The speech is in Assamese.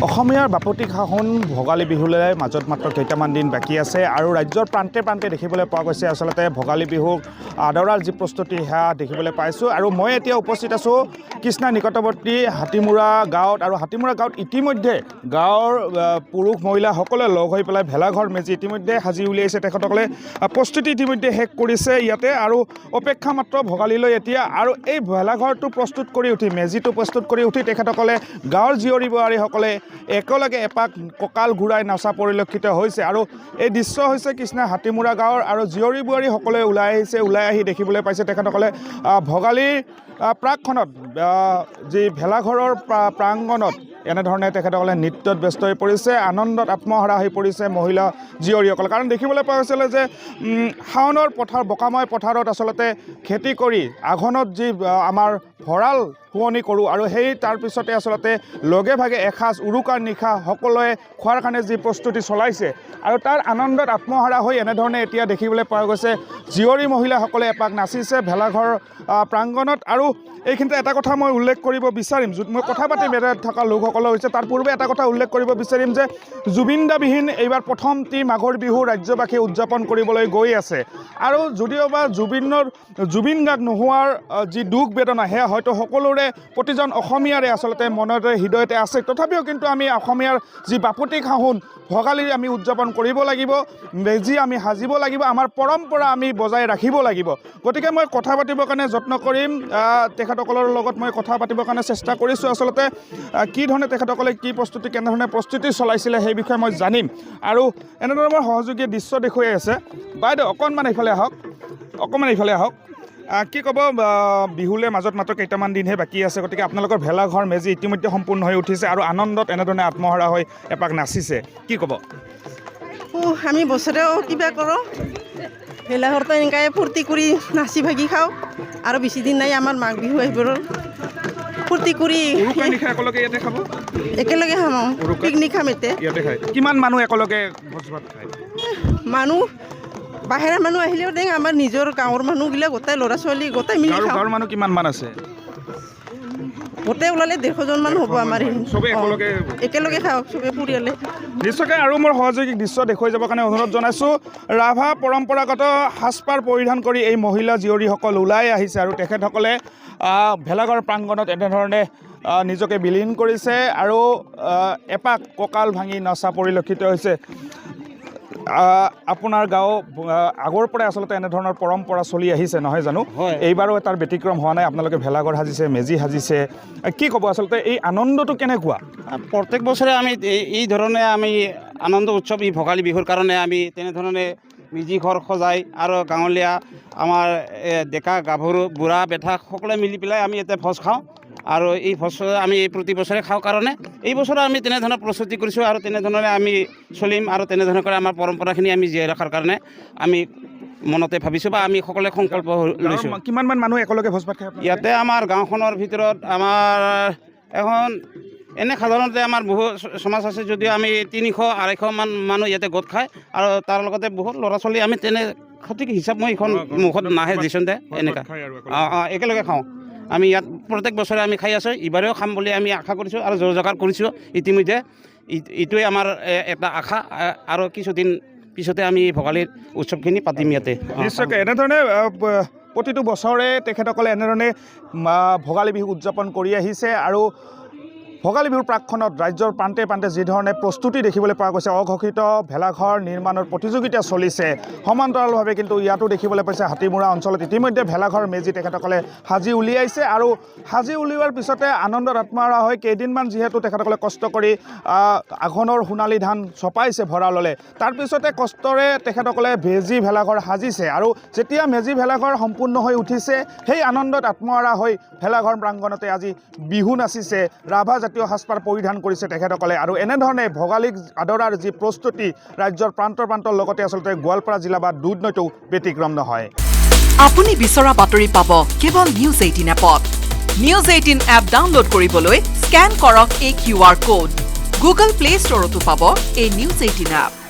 অসমীয়াৰ বাপতি সাহোন ভোগালী বিহুলৈ মাজত মাত্ৰ কেইটামান দিন বাকী আছে আৰু ৰাজ্যৰ প্ৰান্তে প্ৰান্তে দেখিবলৈ পোৱা গৈছে আসলতে ভোগালী বিহুক আদৰাৰ যি প্ৰস্তুতি সেয়া দেখিবলৈ পাইছোঁ আৰু মই এতিয়া উপস্থিত আছোঁ কৃষ্ণা নিকটৱৰ্তী হাতীমূৰা গাঁৱত আৰু হাতীমূৰা গাঁৱত ইতিমধ্যে গাঁৱৰ পুৰুষ মহিলা সকলে লগ হৈ পেলাই ভেলাঘৰ মেজি ইতিমধ্যে সাজি উলিয়াইছে তেখেতসকলে প্ৰস্তুতি ইতিমধ্যে শেষ কৰিছে ইয়াতে আৰু অপেক্ষা মাত্ৰ ভোগালীলৈ এতিয়া আৰু এই ভেলাঘৰটো প্ৰস্তুত কৰি উঠি মেজিটো প্ৰস্তুত কৰি উঠি তেখেতসকলে গাঁৱৰ জীয়ৰী বোৱাৰীসকলে একেলগে এপাক কঁকাল ঘূৰাই নাচা পৰিলক্ষিত হৈছে আৰু এই দৃশ্য হৈছে কৃষ্ণা হাতীমূৰা গাঁৱৰ আৰু জীয়ৰী বোৱাৰীসকলে ওলাই আহি দেখিবলৈ পাইছে তেখেতসকলে ভোগালীৰ প্ৰাকখনত যি ভেলাঘৰৰ প্ৰাংগণত এনেধৰণে তেখেতসকলে নৃত্যত ব্যস্ত হৈ পৰিছে আনন্দত আত্মহাৰা হৈ পৰিছে মহিলা জীয়ৰীসকল কাৰণ দেখিবলৈ পোৱা গৈছিলে যে শাওনৰ পথাৰ বোকাময় পথাৰত আচলতে খেতি কৰি আঘোণত যি আমাৰ ভঁৰাল শুৱনি কৰোঁ আৰু সেই তাৰপিছতে আচলতে লগে ভাগে এসাঁজ উৰুকাৰ নিশা সকলোৱে খোৱাৰ কাৰণে যি প্ৰস্তুতি চলাইছে আৰু তাৰ আনন্দত আত্মহাৰা হৈ এনেধৰণে এতিয়া দেখিবলৈ পোৱা গৈছে জীয়ৰী মহিলাসকলে এপাক নাচিছে ভেলাঘৰ প্ৰাংগণত আৰু এইখিনিতে এটা কথা মই উল্লেখ কৰিব বিচাৰিম মই কথা পাতি বেলেগ থকা লোকসকলে হৈছে তাৰ পূৰ্বে এটা কথা উল্লেখ কৰিব বিচাৰিম যে জুবিনদাবিহীন এইবাৰ প্ৰথমটি মাঘৰ বিহু ৰাজ্যবাসীয়ে উদযাপন কৰিবলৈ গৈ আছে আৰু যদিওবা জুবিন গাৰ্গ নোহোৱাৰ যি দুখ বেদনা সেয়া হয়তো সকলোৰে প্ৰতিজন অসমীয়াৰে আচলতে মনতে হৃদয়তে আছে তথাপিও কিন্তু আমি অসমীয়াৰ যি বাপতি সাহোন ভোগালী আমি উদযাপন কৰিব লাগিব মেজি আমি সাজিব লাগিব আমাৰ পৰম্পৰা আমি বজাই ৰাখিব লাগিব গতিকে মই কথা পাতিবৰ কাৰণে যত্ন কৰিম তেখেতসকলৰ লগত মই কথা পাতিবৰ কাৰণে চেষ্টা কৰিছোঁ আচলতে কি ধৰণে তেখেতসকলে কি প্ৰস্তুতি কেনেধৰণে প্ৰস্তুতি চলাইছিলে সেই বিষয়ে মই জানিম আৰু এনেধৰণৰ সহযোগী দৃশ্য দেখুৱাই আছে বাইদেউ অকণমান এইফালে আহক কি ক'ব বিহুলৈ মাজত মাত্ৰ কেইটামান দিনহে বাকী আছে গতিকে আপোনালোকৰ ভেলাঘৰ মেজি ইতিমধ্যে সম্পূৰ্ণ হৈ উঠিছে আৰু আনন্দত এনেধৰণে আত্মহাৰা হৈ এপাক নাচিছে কি ক'ব আমি বছৰেও কিবা কৰোঁ ভেলাঘৰটো এনেকৈ ফূৰ্তি কৰি নাচি ভাগি খাওঁ আৰু বেছি দিন নাই আমাৰ মাঘ বিহু আহিব ফূৰ্তি কৰি একেলগে খাম পিকনিক খাম ইয়াতে কিমান মানুহ একেলগে মানুহ বাহিৰা মানুহ আহিলেও দেখ আমাৰ নিজৰ গাঁৱৰ মানুহবিলাক গোটেই ল'ৰা ছোৱালী গোটেই মিলি গাঁৱৰ মানুহ কিমান মান আছে গোটেই ওলালে 150জন মান হ'ব আমাৰ একেলগে খাওঁ চবে পৰিয়ালে নিশ্চয়কৈ আৰু মোৰ সহযোগী দৃশ্য দেখুৱাই যাবৰ কাৰণে অনুৰোধ জনাইছোঁ ৰাভা পৰম্পৰাগত সাজপাৰ পৰিধান কৰি এই মহিলা জীয়ৰীসকল ওলাই আহিছে আৰু তেখেতসকলে ভেলাঘৰ প্ৰাংগণত এনেধৰণে নিজকে বিলীন কৰিছে আৰু এপাক কঁকাল ভাঙি নচা পৰিলক্ষিত হৈছে আপোনাৰ গাঁও আগৰ পৰাই আচলতে এনেধৰণৰ পৰম্পৰা চলি আহিছে নহয় জানো এইবাৰো তাৰ ব্যতিক্ৰম হোৱা নাই আপোনালোকে ভেলাঘৰ সাজিছে মেজি সাজিছে কি ক'ব আচলতে এই আনন্দটো কেনেকুৱা প্ৰত্যেক বছৰে আমি এই ধৰণে আমি আনন্দ উৎসৱ এই ভোগালী বিহুৰ কাৰণে আমি তেনেধৰণে মেজি ঘৰ সজাই আৰু গাঁৱলীয়া আমাৰ ডেকা গাভৰু বুঢ়া বেঠা সকলোৱে মিলি পেলাই আমি ইয়াতে ভোজ খাওঁ আৰু এই ভোজ আমি প্ৰতি বছৰে খাওঁ কাৰণে এই বছৰ আমি তেনেধৰণৰ প্ৰস্তুতি কৰিছোঁ আৰু তেনেধৰণে আমি চলিম আৰু তেনেধৰণে কৰি আমাৰ পৰম্পৰাখিনি আমি জীয়াই ৰখাৰ কাৰণে আমি মনতে ভাবিছোঁ বা আমি সকলোৱে সংকল্প লৈছোঁ কিমানমান মানুহ একেলগে ভোজ ভাত খায় ইয়াতে আমাৰ গাঁওখনৰ ভিতৰত আমাৰ এখন এনে সাধাৰণতে আমাৰ বহু সমাজ আছে যদিও আমি 300-250 মান মানুহ ইয়াতে গোট খায় আৰু তাৰ লগতে বহুত ল'ৰা ছোৱালী আমি তেনে সঠিক হিচাপ মই এইখন মুখত নাহে দিচোন দে এনেকুৱা একেলগে খাওঁ আমি ইয়াত প্ৰত্যেক বছৰে আমি খাই আছোঁ ইবাৰেও খাম বুলি আমি আশা কৰিছোঁ আৰু জোৰ জোগাৰ কৰিছোঁ ইতিমধ্যে এইটোৱে আমাৰ এটা আশা আৰু কিছুদিন পিছতে আমি ভোগালীৰ উৎসৱখিনি পাতিম ইয়াতে নিশ্চয়কৈ এনেধৰণে প্ৰতিটো বছৰে তেখেতসকলে এনেধৰণে ভোগালী বিহু উদযাপন কৰি আহিছে আৰু ভোগালী বিহুৰ প্ৰাকখনত ৰাজ্যৰ প্ৰান্তে প্ৰান্তে যিধৰণে প্ৰস্তুতি দেখিবলৈ পোৱা গৈছে অঘোষিত ভেলাঘৰ নিৰ্মাণৰ প্ৰতিযোগিতা চলিছে সমান্তৰালভাৱে কিন্তু ইয়াতো দেখিবলৈ পাইছে হাতীমূৰা অঞ্চলত ইতিমধ্যে ভেলাঘৰ মেজি তেখেতসকলে সাজি উলিয়াইছে আৰু সাজি উলিওৱাৰ পিছতে আনন্দত আত্মহাৰা হৈ কেইদিনমান যিহেতু তেখেতসকলে কষ্ট কৰি আঘোণৰ সোণালী ধান চপাইছে ভঁৰাললৈ তাৰপিছতে কষ্টৰে তেখেতসকলে মেজি ভেলাঘৰ সাজিছে আৰু যেতিয়া মেজি ভেলাঘৰ সম্পূৰ্ণ হৈ উঠিছে সেই আনন্দত আত্মহাৰা হৈ ভেলাঘৰ প্ৰাংগণতে আজি বিহু নাচিছে ৰাভা জাতীয় সাজপাৰ পৰিধান কৰিছে তেখেতসকলে আৰু এনেধৰণে ভোগালীক আদৰাৰ যি প্ৰস্তুতি ৰাজ্যৰ প্ৰান্তৰ লগতে আচলতে গোৱালপাৰা জিলা বা দুধনৈতো ব্যতিক্ৰম নহয় আপুনি বিচৰা বাতৰি পাব কেৱল নিউজ 18 এপত নিউজ 18 এপ ডাউনলোড কৰিবলৈ স্কেন কৰক এই QR কোড গুগল প্লে ষ্টৰতো পাব এই নিউজ 18 এপ